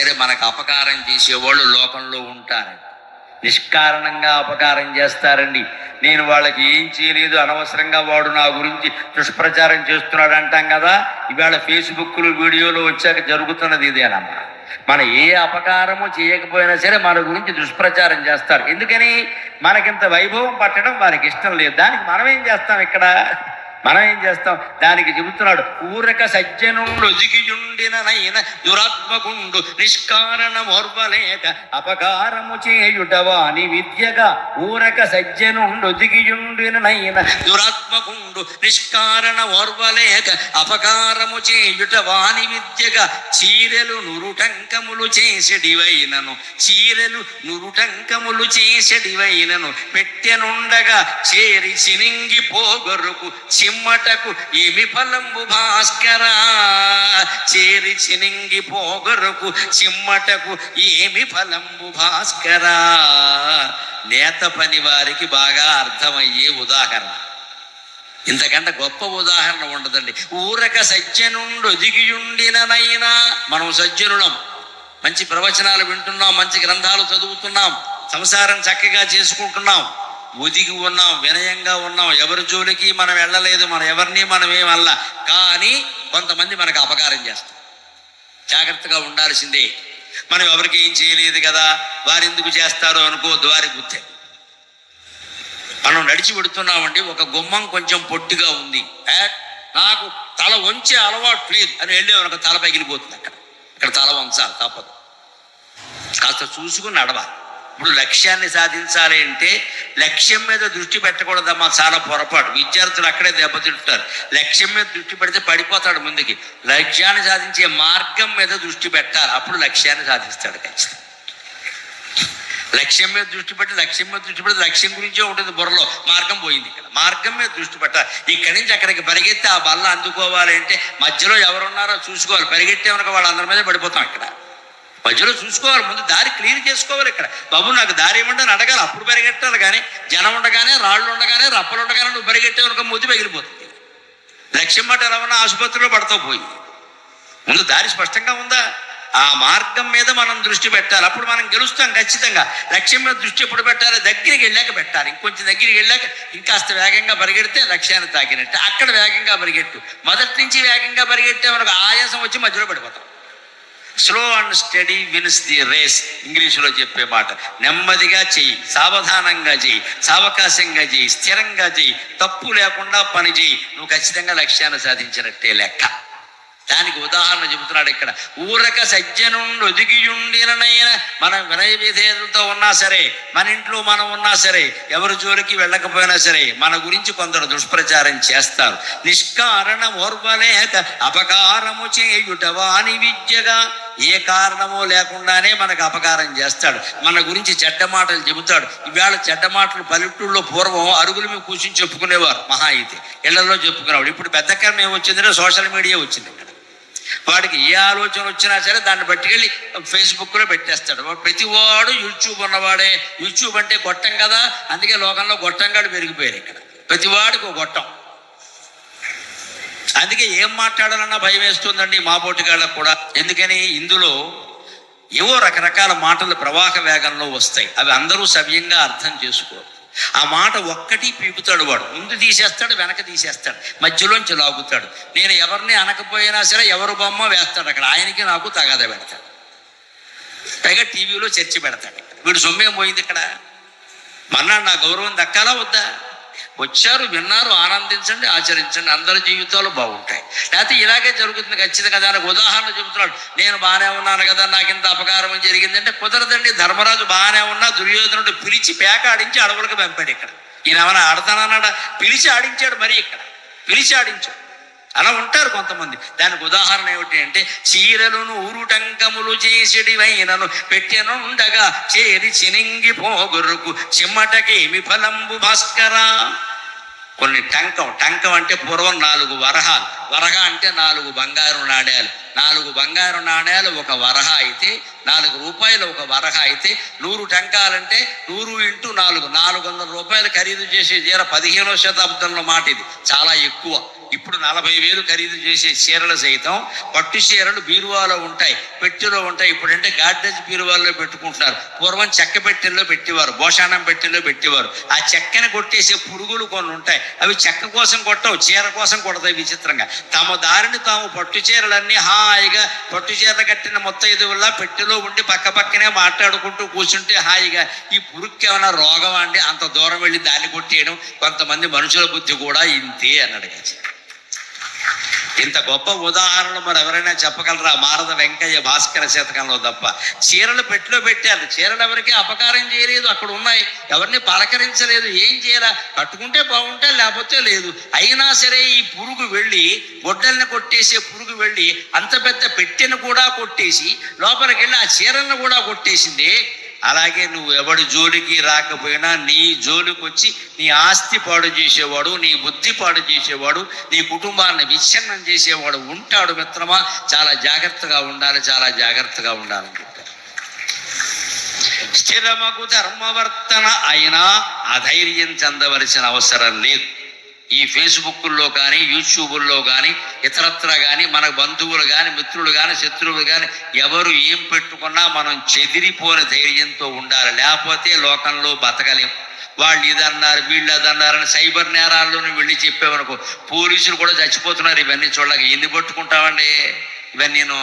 సరే మనకు అపకారం చేసేవాళ్ళు లోకంలో ఉంటారు. నిష్కారణంగా అపకారం చేస్తారండి. నేను వాళ్ళకి ఏం చేయలేదు, అనవసరంగా వాడు నా గురించి దుష్ప్రచారం చేస్తున్నాడు అంటాం కదా. ఇవాళ ఫేస్బుక్లు వీడియోలు వచ్చాక జరుగుతున్నది ఇదేనమ్మా. మన ఏ అపకారము చేయకపోయినా సరే మన గురించి దుష్ప్రచారం చేస్తారు. ఎందుకని? మనకింత వైభవం పట్టడం వారికి ఇష్టం లేదు. దానికి మనం ఏం చేస్తాం? ఇక్కడ మనం ఏం చేస్తాం? దానికి చెబుతున్నాడు, ఊరక సజ్జనుండు ఒదిగియుండిననైన దురాత్మకుండు నిష్కారణమోర్వలేక అపకారము చేయుటవాని విద్యగా. ఊరక సజ్జనుండు ఒదిగియుండిననైన దురాత్మకుండు నిష్కారణమోర్వలేక అపకారము చేయుటవాని విద్యగా. చీరెలు నురుటంకములు చేసెడివైనను, చీరెలు నురుటంకములు చేసెడివైనను పెట్టెనుండగా చేరి చినింగి పోగొరుకు చిమ్మటకు ఏమి ఫలంబు భాస్కరా. చేరి చినింగి పోగొరకు చిమ్మటకు ఏమి ఫలంబు భాస్కరా. నేత పని వారికి బాగా అర్థమయ్యే ఉదాహరణ. ఇంతకంటే గొప్ప ఉదాహరణ ఉండదండి. ఊరక సజ్జనుండు ఒదిగియుండిననైనా, మనం సజ్జనులం, మంచి ప్రవచనాలు వింటున్నాం, మంచి గ్రంథాలు చదువుతున్నాం, సంసారం చక్కగా చేసుకుంటున్నాం, ఒదిగి ఉన్నాం, వినయంగా ఉన్నాం, ఎవరి జోలికి మనం వెళ్ళలేదు, ఎవరిని మనం ఏమల్లా. కానీ కొంతమంది మనకు అపకారం చేస్తాం. జాగ్రత్తగా ఉండాల్సిందే. మనం ఎవరికి ఏం చేయలేదు కదా, వారెందుకు చేస్తారో అనుకోవద్దు, వారి బుద్ధి. మనం నడిచి పెడుతున్నామండి, ఒక గుమ్మం కొంచెం పొట్టిగా ఉంది, నాకు తల వంచే అలవాటు లేదు అని వెళ్ళే ఒక తల పగిలిపోతుంది. ఇక్కడ తల వంచాలి, తప్పదు. కాస్త చూసుకుని నడవాలి. ఇప్పుడు లక్ష్యాన్ని సాధించాలి అంటే లక్ష్యం మీద దృష్టి పెట్టకూడదమ్మా, చాలా పొరపాటు. విద్యార్థులు అక్కడే దెబ్బతింటారు. లక్ష్యం మీద దృష్టి పెడితే పడిపోతాడు ముందుకి. లక్ష్యాన్ని సాధించే మార్గం మీద దృష్టి పెట్టాలి, అప్పుడు లక్ష్యాన్ని సాధిస్తాడు ఖచ్చితంగా. లక్ష్యం మీద దృష్టి పెట్టి లక్ష్యం గురించే ఉంటుంది బుర్రలో, మార్గం పోయింది. ఇక్కడ మార్గం మీద దృష్టి పెట్టాలి. ఇక్కడి నుంచి అక్కడికి పరిగెత్తి ఆ బల్ల అందుకోవాలి అంటే మధ్యలో ఎవరున్నారో చూసుకోవాలి. పరిగెత్తే కనుక వాళ్ళందరి మీద పడిపోతాం. ఇక్కడ మధ్యలో చూసుకోవాలి, ముందు దారి క్లియర్ చేసుకోవాలి. ఇక్కడ బాబు నాకు దారి ఇవ్వండి అని అడగాలి, అప్పుడు పరిగెట్టాలి. కానీ జనం ఉండగానే, రాళ్ళు ఉండగానే, రప్పలు ఉండగానే నువ్వు పరిగెట్టే కనుక ముద్దు పగిలిపోతుంది. లక్ష్యం మాట ఎలా ఉన్నా ఆసుపత్రిలో పడతావు పోయి. ముందు దారి స్పష్టంగా ఉందా? ఆ మార్గం మీద మనం దృష్టి పెట్టాలి, అప్పుడు మనం గెలుస్తాం ఖచ్చితంగా. లక్ష్యం మీద దృష్టి ఎప్పుడు పెట్టాలి? దగ్గరికి వెళ్ళాక పెట్టాలి. ఇంకొంచెం దగ్గరికి వెళ్ళాక ఇంకాస్త వేగంగా పరిగెడితే లక్ష్యాన్ని తాకినట్టు. అక్కడ వేగంగా పరిగెట్టు. మొదటి నుంచి వేగంగా పరిగెట్టే మనకు ఆయాసం వచ్చి మధ్యలో పడిపోతాం. Slow and steady wins the race, ఇంగ్లీషులో చెప్పే మాట. నెమ్మదిగా చెయ్యి, సావధానంగా చెయ్యి, సావకాశంగా చెయ్యి, స్థిరంగా చెయ్యి, తప్పు లేకుండా పని చెయ్యి, నువ్వు ఖచ్చితంగా లక్ష్యాన్ని సాధించినట్టే లెక్క. దానికి ఉదాహరణ చెబుతున్నాడు ఇక్కడ. ఊరక సజ్జనుండు ఒదిగియుండిననైనా, మనం వినయ విధేయతలతో ఉన్నా సరే, మన ఇంట్లో మనం ఉన్నా సరే, ఎవరి జోలికి వెళ్ళకపోయినా సరే, మన గురించి కొందరు దుష్ప్రచారం చేస్తారు. నిష్కారణం ఓర్వలేక అపకారము చేయుట వాని విద్యగా. ఏ కారణమో లేకుండానే మనకు అపకారం చేస్తాడు, మన గురించి చెడ్డ మాటలు చెబుతాడు. ఇవాళ చెడ్డ మాటలు పల్లెటూళ్ళలో పూర్వం అరుగుల మీద కూర్చుని చెప్పుకునేవారు, మహా అయితే ఇళ్లలో చెప్పుకునేవాడు. ఇప్పుడు పెద్ద కారణం ఏమొచ్చిందంటే సోషల్ మీడియా వచ్చింది. వాడికి ఏ ఆలోచన వచ్చినా సరే దాన్ని పట్టుకెళ్ళి ఫేస్బుక్లో పెట్టేస్తాడు. ప్రతివాడు యూట్యూబ్ ఉన్నవాడే. యూట్యూబ్ అంటే గొట్టం కదా, అందుకే లోకంలో గొట్టంగాడు పెరిగిపోయారు. ఇక్కడ ప్రతివాడికి ఒక గొట్టం. అందుకే ఏం మాట్లాడాలన్నా భయం వేస్తుందండి మా పోటీగాళ్ళకు కూడా. ఎందుకని? ఇందులో ఏవో రకరకాల మాటలు ప్రవాహ వేగంలో వస్తాయి. అవి అందరూ సవ్యంగా అర్థం చేసుకోరు. ఆ మాట ఒక్కటి పీకుతాడు వాడు, ముందు తీసేస్తాడు, వెనక తీసేస్తాడు, మధ్యలోంచి లాగుతాడు. నేను ఎవరిని అనకపోయినా సరే ఎవరు బొమ్మ వేస్తాడు అక్కడ, ఆయనకి నాకు తగాద పెడతాడు. పైగా టీవీలో చర్చ పెడతాడు. వీడు సొమ్మేం పోయింది ఇక్కడ. మన్నాడు నా గౌరవం దక్కాలా వద్దా? వచ్చారు, విన్నారు, ఆనందించండి, ఆచరించండి, అందరి జీవితాలు బాగుంటాయి. లేకపోతే ఇలాగే జరుగుతుంది ఖచ్చితంగా. దానికి ఉదాహరణ చెబుతున్నాడు. నేను బాగానే ఉన్నాను కదా, నాకు ఇంత అపకారం జరిగిందంటే కుదరదండి. ధర్మరాజు బాగానే ఉన్నా దుర్యోధనుడు పిలిచి పేక ఆడించి అడవులకు పంపాడు. ఇక్కడ ఈయన ఏమైనా ఆడతానన్నాడా? పిలిచి ఆడించాడు. మరి ఇక్కడ పిలిచి ఆడించాడు. అలా ఉంటారు కొంతమంది. దానికి ఉదాహరణ ఏమిటి అంటే, చీరలను ఊరుటంకములు చేసిడివైనను పెట్టెనుండగా చేరి చినింగి పోగొరుకు చిమ్మటకేమి ఫలంబు భాస్కరా. కొన్ని టంకం అంటే పూర్వం 4 వరహాలు. వరహ అంటే 4 బంగారు నాణ్యాలు. 4 బంగారు నాణ్యాలు ఒక వరహ అయితే, 4 రూపాయలు ఒక వరహ అయితే, 100 టంకాలంటే 100 × 4 400 రూపాయలు ఖరీదు చేసే చీర 15వ శతాబ్దంలో మాట. ఇది చాలా ఎక్కువ. ఇప్పుడు 40,000 ఖరీదు చేసే చీరలు సైతం పట్టు చీరలు బీరువాలో ఉంటాయి, పెట్టెలో ఉంటాయి. ఇప్పుడంటే గాడ్రేజ్ బీరువాల్లో పెట్టుకుంటున్నారు. పూర్వం చెక్క పెట్టెల్లో పెట్టేవారు, భోషాణం పెట్టెల్లో పెట్టేవారు. ఆ చెక్కని కొట్టేసే పురుగులు కొన్ని ఉంటాయి, అవి చెక్క కోసం కొట్టవు, చీర కోసం కొడతాయి. విచిత్రంగా తమ దారిని తాము పట్టు చీరలన్నీ హాయిగా పట్టు చీరలు కట్టిన ముత్తైదువుల్లా పెట్టెలో ఉండి పక్క పక్కనే మాట్లాడుకుంటూ కూర్చుంటే హాయిగా ఈ పురుగుకి ఏమైనా రోగం అండి అంత దూరం వెళ్ళి దాన్ని కొట్టేయడం. కొంతమంది మనుషుల బుద్ధి కూడా ఇంతే అన్నాడు. ఇంత గొప్ప ఉదాహరణలు మరి ఎవరైనా చెప్పగలరా? మారద వెంకయ్య భాస్కర శతకంలో తప్ప. చీరలు పెట్టిలో పెట్టారు, చీరలు ఎవరికి అపకారం చేయలేదు, అక్కడ ఉన్నాయి, ఎవరిని పలకరించలేదు. ఏం చేయాలా? కట్టుకుంటే బాగుంటే లేకపోతే లేదు. అయినా సరే ఈ పురుగు వెళ్ళి గొడ్డల్ని కొట్టేసే పురుగు వెళ్ళి అంత పెద్ద పెట్టెను కూడా కొట్టేసి లోపలికి వెళ్ళి ఆ చీరలను కూడా కొట్టేసింది. అలాగే నువ్వు ఎవడి జోలికి రాకపోయినా నీ జోలికి వచ్చి నీ ఆస్తి పాడు చేసేవాడు, నీ బుద్ధి పాడు చేసేవాడు, నీ కుటుంబాన్ని విచ్ఛిన్నం చేసేవాడు ఉంటాడు. మిత్రమా, చాలా జాగ్రత్తగా ఉండాలి, చాలా జాగ్రత్తగా ఉండాలని చెప్పారు. స్థిరమగు ధర్మవర్తన అయినా అధైర్యం చెందవలసిన అవసరం లేదు. ఈ ఫేస్బుక్లో కానీ యూట్యూబుల్లో కానీ ఇతరత్ర కానీ మన బంధువులు కానీ మిత్రులు కానీ శత్రువులు కానీ ఎవరు ఏం పెట్టుకున్నా మనం చెదిరిపోని ధైర్యంతో ఉండాలి. లేకపోతే లోకంలో బతకలేం. వాళ్ళు ఇదన్నారు వీళ్ళు అదన్నారని సైబర్ నేరాల్లోనే వెళ్ళి చెప్పామనుకో, పోలీసులు కూడా చచ్చిపోతున్నారు. ఇవన్నీ చూడలేక ఎన్ని పట్టుకుంటామండి? ఇవన్నీ నేను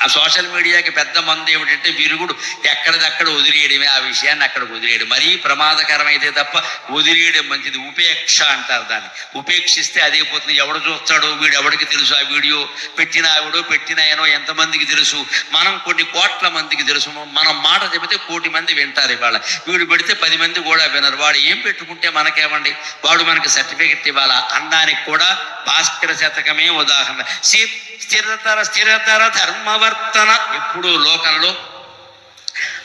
ఆ సోషల్ మీడియాకి పెద్ద మంది ఏమిటంటే విరుగుడు, ఎక్కడిదక్కడ వదిలేయడమే. ఆ విషయాన్ని అక్కడ వదిలేయడం మరీ ప్రమాదకరమైతే తప్ప వదిలేయడం మంచిది. ఉపేక్ష అంటారు దాన్ని. ఉపేక్షిస్తే అదే పోతుంది. ఎవడు చూస్తాడో వీడు, ఎవడికి తెలుసు ఆ వీడియో పెట్టిన ఆవిడో పెట్టిన ఆయనో ఎంతమందికి తెలుసు? మనం కొన్ని కోట్ల మందికి తెలుసు. మనం మాట చెబితే 1,000,000 మంది వింటారు. ఇవాళ వీడు పెడితే 10 మంది కూడా వినరు. వాడు ఏం పెట్టుకుంటే మనకేమండి? వాడు మనకి సర్టిఫికెట్ ఇవ్వాలా అనడానికి కూడా భాస్కర శతకమే ఉదాహరణ. స్థిరతర ధర్మవర్తన. ఎప్పుడు లోకంలో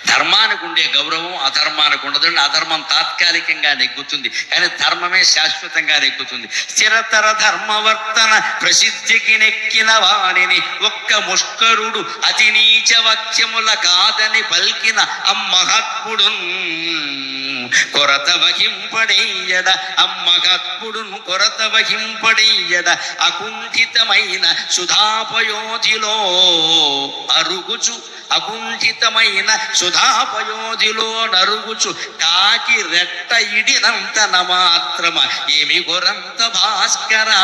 ధర్మానికి ఉండే గౌరవం అధర్మానికి ఉండదు. అధర్మం తాత్కాలికంగా నెగ్గుతుంది, కానీ ధర్మమే శాశ్వతంగా నెగ్గుతుంది. స్థిరతర ధర్మవర్తన ప్రసిద్ధికి నెక్కిన వాణిని ఒక్క ముష్కరుడు అతి నీచ వాక్యముల కాదని పల్కిన అమ్మహత్పుడు కొరత వహింపడేయడ. అమ్మహత్పుడును కొరత వహింపడేయడ. అకుంఠితమైన సుధాపయోధిలో అరుగుచు, అకుంఠితమైన సుధాపయోధిలో నరుగుచు కాకి రెట్ట ఇడినంతన మాత్రమ ఏమి గొరంత భాస్కరా.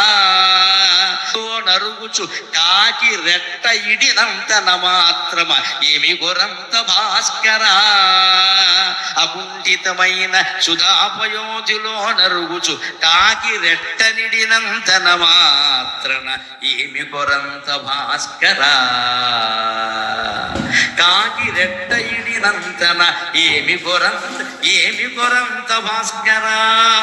నరుగుచు కాకి రెట్ట ఇడినంతన మాత్రమ ఏమి గొరంత భాస్కరా. అకుంఠితమైన సుధాపయోధిలో నరుగుచు కాకి రెట్ట నిడినంతన మాత్రన ఏమి గొరంత భాస్కరా. కాకి రెట్ట ఇడినంతన ఏమి కొరంత భాస్కరా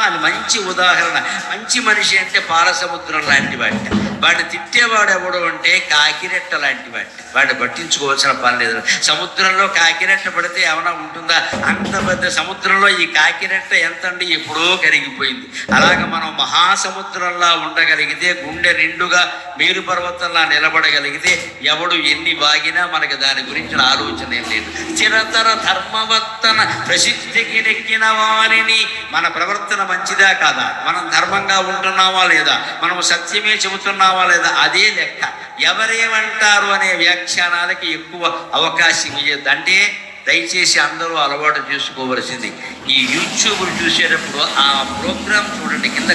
అని మంచి ఉదాహరణ. మంచి మనిషి అంటే పాలసముద్రం లాంటి వాడి. వాడిని తిట్టేవాడు ఎవడు అంటే కాకిరెట్ట లాంటి వాడి. వాడిని పట్టించుకోవాల్సిన పని లేదు. సముద్రంలో కాకిరెట్ట పడితే ఏమైనా ఉంటుందా? అంత పెద్ద సముద్రంలో ఈ కాకిరెట్ట ఎంతండి? ఎప్పుడో కరిగిపోయింది. అలాగ మనం మహాసముద్రంలా ఉండగలిగితే, గుండె నిండుగా మేరు పర్వతంలా నిలబడగలిగితే ఎవడు ఎన్ని వాగినా మనకి దాని గురించిన ఆలోచన ఏం లేదు. చిరతర ధర్మవర్తన ప్రసిద్ధికి నెక్కిన వారిని. మన ప్రవర్తన మంచిదా కాదా? మనం ధర్మంగా ఉంటున్నావా లేదా? మనం సత్యమే చెబుతున్నావా లేదా? అదే లెక్క. ఎవరేమంటారు అనే వ్యాఖ్యానాలకి ఎక్కువ అవకాశం ఇవ్వద్దు. అంటే దయచేసి అందరూ అలవాటు చేసుకోవలసింది, ఈ యూట్యూబ్లు చూసేటప్పుడు ఆ ప్రోగ్రామ్ చూడండి, కింద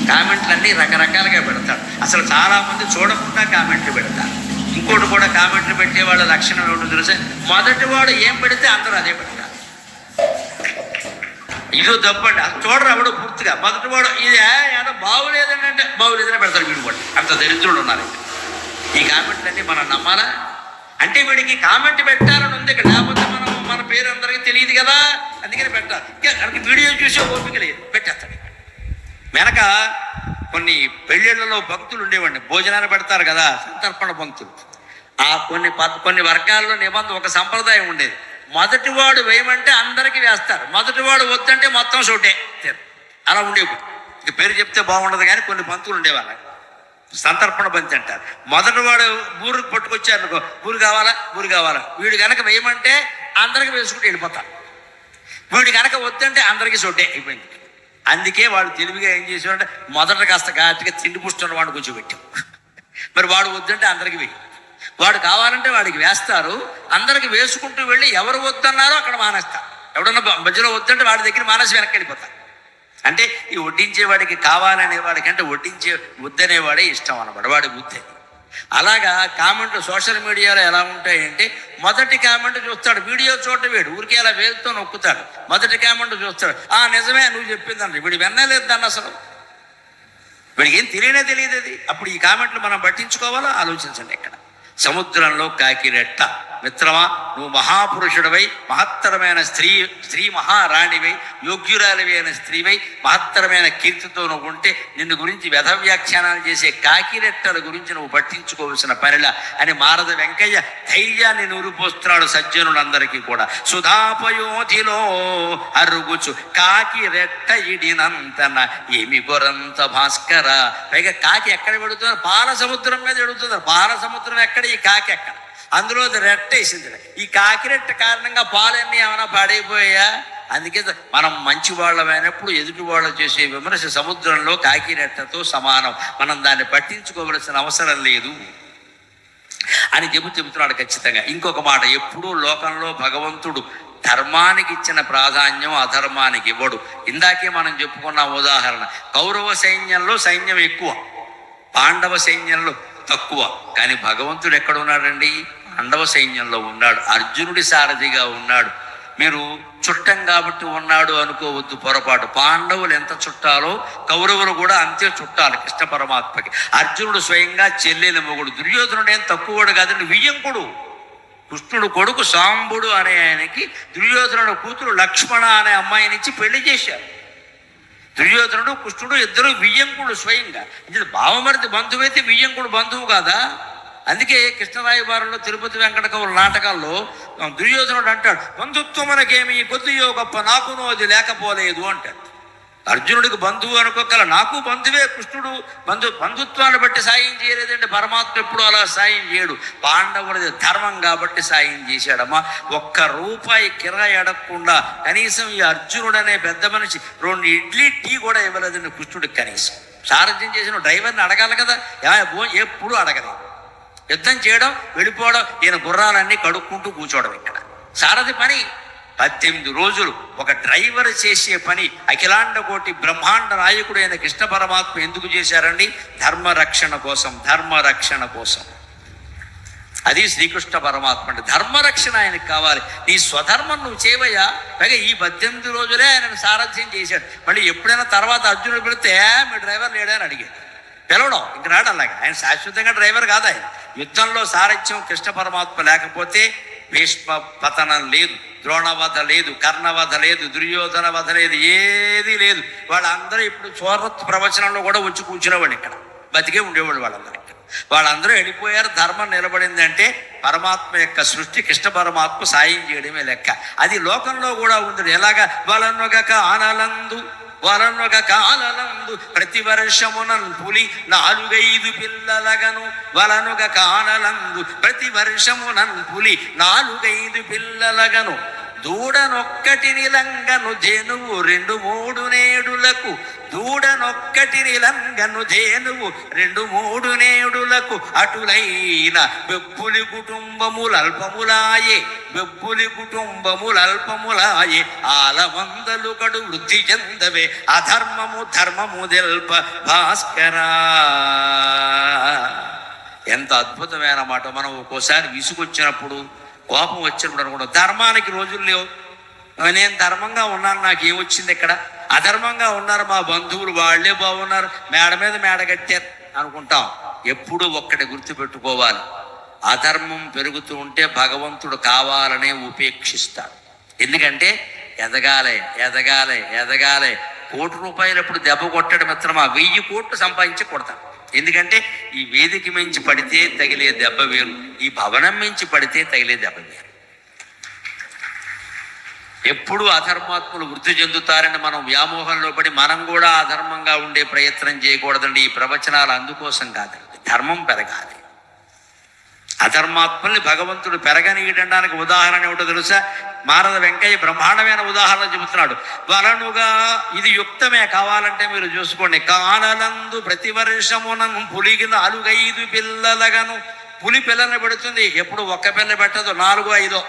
కామెంట్లన్నీ రకరకాలుగా పెడతాడు. అసలు చాలామంది చూడకుండా కామెంట్లు పెడతారు. ఇంకోటి కూడా కామెంట్లు పెట్టే వాళ్ళ లక్షణం ఏమిటో తెలుసా? మొదటి వాడు ఏం పెడితే అందరూ అదే పెడతారు. ఇదో తప్పండి, అది చూడరు ఎవడు పూర్తిగా. మొదటి వాడు ఇది ఏదో బాగులేదని అంటే బాగులేదని పెడతారు. వీడు కూడా అంత దరిద్రులు ఉన్నారు. ఈ కామెంట్లన్నీ మనం నమ్మాలా? అంటే వీడికి కామెంట్ పెట్టాలని ఉంది, లేకపోతే మన పేరు అందరికీ తెలియదు కదా, అందుకని పెట్టాలి. అందుకే వీడియో చూసే ఓపిక లేదు, పెట్టేస్తాడు. వెనక కొన్ని పెళ్ళిళ్ళలో భక్తులు ఉండేవాడిని, భోజనాలు పెడతారు కదా, సంతర్పణ భక్తులు. ఆ కొన్ని వర్గాల్లో నిబంధన, ఒక సంప్రదాయం ఉండేది. మొదటివాడు వేయమంటే అందరికీ వేస్తారు, మొదటివాడు వద్దంటే మొత్తం సొడ్డే. అలా ఉండేవి. ఇక పేరు చెప్తే బాగుండదు కానీ కొన్ని పంతులు ఉండేవాళ్ళ, సంతర్పణ బంతి అంటారు. మొదటివాడు బూరుకు పట్టుకొచ్చారు అనుకో, బూరు కావాలా. వీడు కనుక వేయమంటే అందరికి వేసుకుంటూ వెళ్ళిపోతారు. వీడు కనుక వద్దంటే అందరికీ సొడ్డే అయిపోయింది. అందుకే వాళ్ళు తెలివిగా ఏం చేసేవారంటే మొదట కాస్త ఘాటుగా తిండి పుష్టున్న వాడిని కూర్చోబెట్టాం. మరి వాడు వద్దంటే అందరికి వెయ్యి, వాడు కావాలంటే వాడికి వేస్తారు, అందరికి వేసుకుంటూ వెళ్ళి ఎవరు వద్దన్నారో అక్కడ మానేస్తారు. ఎవడన్నా మధ్యలో వద్దంటే వాడి దగ్గర మానేసి వెనక్కి వెళ్ళిపోతారు. అంటే ఈ వడ్డించేవాడికి కావాలనేవాడికి అంటే వడ్డించే వద్దనేవాడే ఇష్టం అన్నమాట, వాడి బుద్ధి. అలాగా కామెంట్లు సోషల్ మీడియాలో ఎలా ఉంటాయంటే మొదటి కామెంట్ చూస్తాడు, వీడియో చోట వేడు ఊరికే అలా వేలుతో నొక్కుతాడు, మొదటి కామెంట్ చూస్తాడు, నిజమే నువ్వు చెప్పిందండి, వీడు వినలేదండి, అసలు వీడికి ఏం తెలియదు అది. అప్పుడు ఈ కామెంట్లు మనం పట్టించుకోవాలో ఆలోచించండి. ఇక్కడ సముద్రంలో కాకిరెట్ట, మిత్రమా నువ్వు మహాపురుషుడివై మహత్తరమైన స్త్రీ మహారాణివై యోగ్యురాలివి అయిన స్త్రీవై మహత్తరమైన కీర్తితో నువ్వు ఉంటే నిన్ను గురించి వ్యధ వ్యాఖ్యానాలు చేసే కాకిరెట్టల గురించి నువ్వు పట్టించుకోవలసిన పనిలా అని మారద వెంకయ్య ధైర్యాన్ని నూరిపోస్తున్నాడు సజ్జనులందరికీ కూడా. సుధాపయోధిలో అరుగుచు కాకిరెట్ట ఇడినంతన ఏమి గొరంత భాస్కర. పైగా కాకి ఎక్కడ పెడుతున్నారు? పాల సముద్రం మీద పెడుతున్నారు. పాల సముద్రం ఎక్కడ, ఈ కాకి ఎక్కడ? అందులో రెట్ట వేసింది. ఈ కాకిరెట్ట కారణంగా పాలన్నీ ఏమైనా పాడైపోయా? అందుకే మనం మంచి వాళ్ళమైనప్పుడు ఎదుటి వాళ్ళు చేసే విమర్శ సముద్రంలో కాకిరెట్టతో సమానం, మనం దాన్ని పట్టించుకోవలసిన అవసరం లేదు అని చెబుతున్నాడు ఖచ్చితంగా. ఇంకొక మాట, ఎప్పుడూ లోకంలో భగవంతుడు ధర్మానికి ఇచ్చిన ప్రాధాన్యం అధర్మానికి ఇవ్వడు. ఇందాకే మనం చెప్పుకున్న ఉదాహరణ, కౌరవ సైన్యంలో సైన్యం ఎక్కువ, పాండవ సైన్యంలో తక్కువ. కానీ భగవంతుడు ఎక్కడ ఉన్నాడండి? పాండవ సైన్యంలో ఉన్నాడు, అర్జునుడి సారథిగా ఉన్నాడు. మీరు చుట్టం కాబట్టి ఉన్నాడు అనుకోవద్దు పొరపాటు. పాండవులు ఎంత చుట్టాలో కౌరవులు కూడా అంతే చుట్టాలి కృష్ణ పరమాత్మకి. అర్జునుడు స్వయంగా చెల్లెలి మొగుడు, దుర్యోధనుడు ఏం తక్కువడు కాదండి, వియ్యంకుడు. కృష్ణుడు కొడుకు సాంబుడు అనే ఆయనకి దుర్యోధనుడు కూతురు లక్ష్మణ అనే అమ్మాయినిచ్చి పెళ్లి చేశారు. దుర్యోధనుడు కృష్ణుడు ఇద్దరు వియ్యంకుడు స్వయంగా. బావమరిది బంధువైతే వియ్యంకుడు బంధువు కాదా? అందుకే కృష్ణరాయబారంలో తిరుపతి వెంకట కవుల నాటకాల్లో దుర్యోధనుడు అంటాడు, బంధుత్వం మనకేమి కొద్దియో గొప్ప, నాకునో అది లేకపోలేదు అంటాడు. అర్జునుడికి బంధువు అనుకోగల, నాకు బంధువే కృష్ణుడు. బంధుత్వాన్ని బట్టి సాయం చేయలేదంటే పరమాత్మ ఎప్పుడు అలా సాయం చేయడు. పాండవుడిది ధర్మం కాబట్టి సాయం చేశాడమ్మా. ఒక్క రూపాయి కిరాయి అడగకుండా కనీసం ఈ అర్జునుడు అనే పెద్ద మనిషి 2 ఇడ్లీ టీ కూడా ఇవ్వలేదండి కృష్ణుడికి. కనీసం సారథ్యం చేసిన డ్రైవర్ని అడగాలి కదా, ఎప్పుడు అడగలేదు. యుద్ధం చేయడం, వెళ్ళిపోవడం, ఈయన గుర్రాలన్నీ కడుక్కుంటూ కూర్చోవడం. ఇక్కడ సారథి పని 18 రోజులు ఒక డ్రైవర్ చేసే పని అఖిలాండ కోటి బ్రహ్మాండ నాయకుడైన కృష్ణ పరమాత్మ ఎందుకు చేశారండి? ధర్మరక్షణ కోసం, ధర్మరక్షణ కోసం. అది శ్రీకృష్ణ పరమాత్మ అంటే ధర్మరక్షణ ఆయనకు కావాలి. నీ స్వధర్మం నువ్వు చేయవయ్యా. పైగా ఈ 18 రోజులే ఆయనను సారథ్యం చేశాడు. మళ్ళీ ఎప్పుడైనా తర్వాత అర్జునుడు పెడితే మీ డ్రైవర్ లేడని అడిగాడు, పిలవడం ఇంక రాడు. అలాగా ఆయన శాశ్వతంగా డ్రైవర్ కాదు. ఆయన యుద్ధంలో సారథ్యం కృష్ణ పరమాత్మ లేకపోతే భీష్మ పతనం లేదు, ద్రోణవధ లేదు, కర్ణవధ లేదు, దుర్యోధన వధ లేదు, ఏదీ లేదు. వాళ్ళందరూ ఇప్పుడు సూరత్ ప్రవచనంలో కూడా వచ్చి కూర్చునేవాడు, ఇక్కడ బతికే ఉండేవాడు. వాళ్ళందరూ వెళ్ళిపోయారు. ధర్మం నిలబడింది అంటే పరమాత్మ యొక్క సృష్టి, కృష్ణ పరమాత్మ సాయం చేయడమే లెక్క. అది లోకంలో కూడా ఉంది. ఎలాగా? వలనొక కాలనందు ప్రతి వర్షమునన్ పులి 4-5 పిల్లలగను. వలనొక కాలనందు ప్రతి వర్షమునన్ పులి 4-5 పిల్లలగను. దూడనొక్కటిని లంగను ధేనువు 2-3 నేడులకు. దూడనొక్కటిని లంగను ధేనువు 2-3 నేడులకు. అటులైన బెప్పులి కుటుంబములల్పములాయే, బెప్పులి కుటుంబములల్పములాయే. ఆలవందలు కడు వృద్ధి చెందవే అధర్మము ధర్మము తెల్ప భాస్కరా. ఎంత అద్భుతమైన మాట. మనం ఒక్కోసారి విసుగొచ్చినప్పుడు, కోపం వచ్చినప్పుడు అనుకుంటాం ధర్మానికి రోజులు లేవు, నేను ధర్మంగా ఉన్నాను, నాకేమొచ్చింది ఇక్కడ? అధర్మంగా ఉన్నారు మా బంధువులు, వాళ్ళే బాగున్నారు, మేడ మీద మేడ కట్టారు అనుకుంటాం. ఎప్పుడూ ఒక్కటి గుర్తుపెట్టుకోవాలి, అధర్మం పెరుగుతూ ఉంటే భగవంతుడు కావాలనే ఉపేక్షిస్తాడు. ఎందుకంటే ఎదగాలి ఎదగాలి ఎదగాలి. 1 కోటి రూపాయలు ఎప్పుడు దెబ్బ కొట్టాడు మిత్రమా, 1000 కోట్లు సంపాదించి కొడతాం. ఎందుకంటే ఈ వేదిక మించి పడితే తగిలే దెబ్బ వేరు, ఈ భవనం మించి పడితే తగిలే దెబ్బ వేరు. ఎప్పుడు అధర్మాత్ములు వృద్ధి చెందుతారని మనం వ్యామోహంలో పడి మనం కూడా అధర్మంగా ఉండే ప్రయత్నం చేయకూడదండి. ఈ ప్రవచనాలు అందుకోసం కాదండి, ధర్మం పెరగాలి. అధర్మాత్మల్ని భగవంతుడు పెరగనీయడానికి ఉదాహరణ ఏమిటో తెలుసా? మారద వెంకయ్య బ్రహ్మాండమైన ఉదాహరణ చెబుతున్నాడు. వలనుగా ఇది యుక్తమే, కావాలంటే మీరు చూసుకోండి. కానలందు ప్రతి వర్షమునను పులికి 4-5 పిల్లలగను. పులి పిల్లల్ని పెడుతుంది, ఎప్పుడు ఒక్క పిల్ల పెట్టదు, 4-5.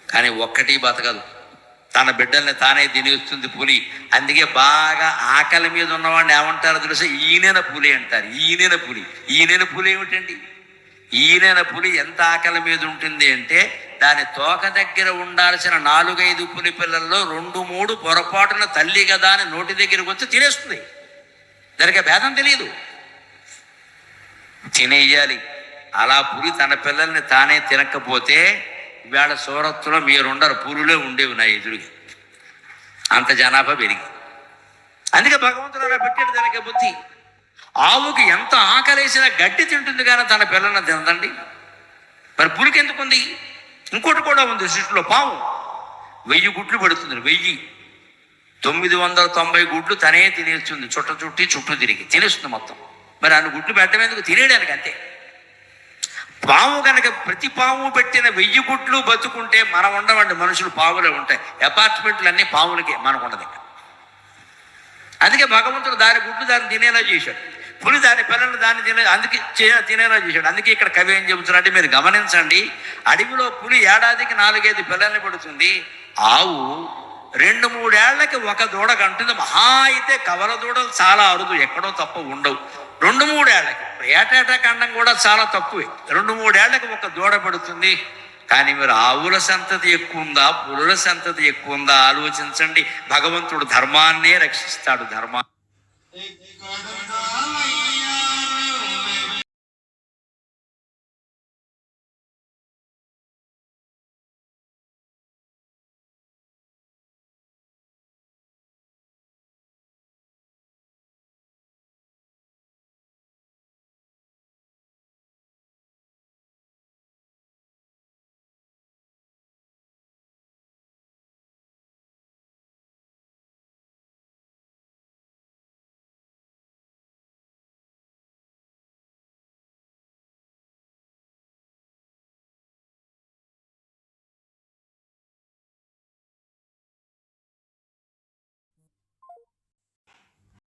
కానీ ఒక్కటి బతకదు, తన బిడ్డల్ని తానే తినేస్తుంది పులి. అందుకే బాగా ఆకలి మీద ఉన్నవాడిని ఏమంటారో తెలుసా? ఈయన పులి అంటారు. ఈయన పులి. ఈయన పులి ఏమిటండి? ఈయన పులి ఎంత ఆకలి మీద ఉంటుంది అంటే, దాని తోక దగ్గర ఉండాల్సిన 4-5 పులి పిల్లల్లో 2-3 పొరపాటున తల్లి కదా అని నోటి దగ్గరికి వచ్చి తినేస్తుంది. దానికి భేదం తెలియదు, తినేయాలి. అలా పులి తన పిల్లల్ని తానే తినకపోతే ఇవాళ సూరత్తులో మీరుండరు, పులులే ఉండేవి నా ఎదురుగా, అంత జనాభా పెరిగి. అందుకే భగవంతుడు అలా పెట్టాడు దానికి బుద్ధి. ఆవుకి ఎంత ఆకలేసినా గడ్డి తింటుంది కానీ తన పిల్లల్ని తినదండి. మరి పులికి ఎందుకుంది? ఇంకోటి కూడా ఉంది సృష్టిలో. పాము 1000 గుడ్లు పెడుతుంది, 990 గుడ్లు తనే తినేస్తుంది. చుట్టూ తిరిగి తినేస్తుంది మొత్తం. మరి అన్ని గుడ్లు పెట్టడం ఎందుకు? తినేయడానికి అంతే. పాము కనుక ప్రతి పాము పెట్టిన 1000 గుడ్లు బతుకుంటే మనం ఉండవండి, మనుషులు పావులే ఉంటాయి. అపార్ట్మెంట్లు అన్నీ పాములకే, మనకు ఉండదు. అందుకే భగవంతుడు దాని గుడ్లు దాన్ని తినేలా చేశాడు, పులి దాని పిల్లలు దాన్ని అందుకే తినేలా చేశాడు. అందుకే ఇక్కడ కవి ఏం చెబుతున్నాడంటే, మీరు గమనించండి, అడవిలో పులి ఏడాదికి 4-5 పిల్లల్ని పెడుతుంది. ఆవు 2-3 ఏళ్లకి ఒక దూడ కంటుంది. మహా అయితే కవల దూడలు చాలా అరుదు, ఎక్కడో తప్ప ఉండవు. 2-3 ఏళ్లకి, ఏటేటా కండం కూడా చాలా తక్కువే. 2-3 ఏళ్లకి ఒక దూడ పెడుతుంది. కానీ మీరు ఆవుల సంతతి ఎక్కువ ఉందా, పులుల సంతతి ఎక్కువ ఉందా ఆలోచించండి. భగవంతుడు ధర్మాన్నే రక్షిస్తాడు. ధర్మాన్ని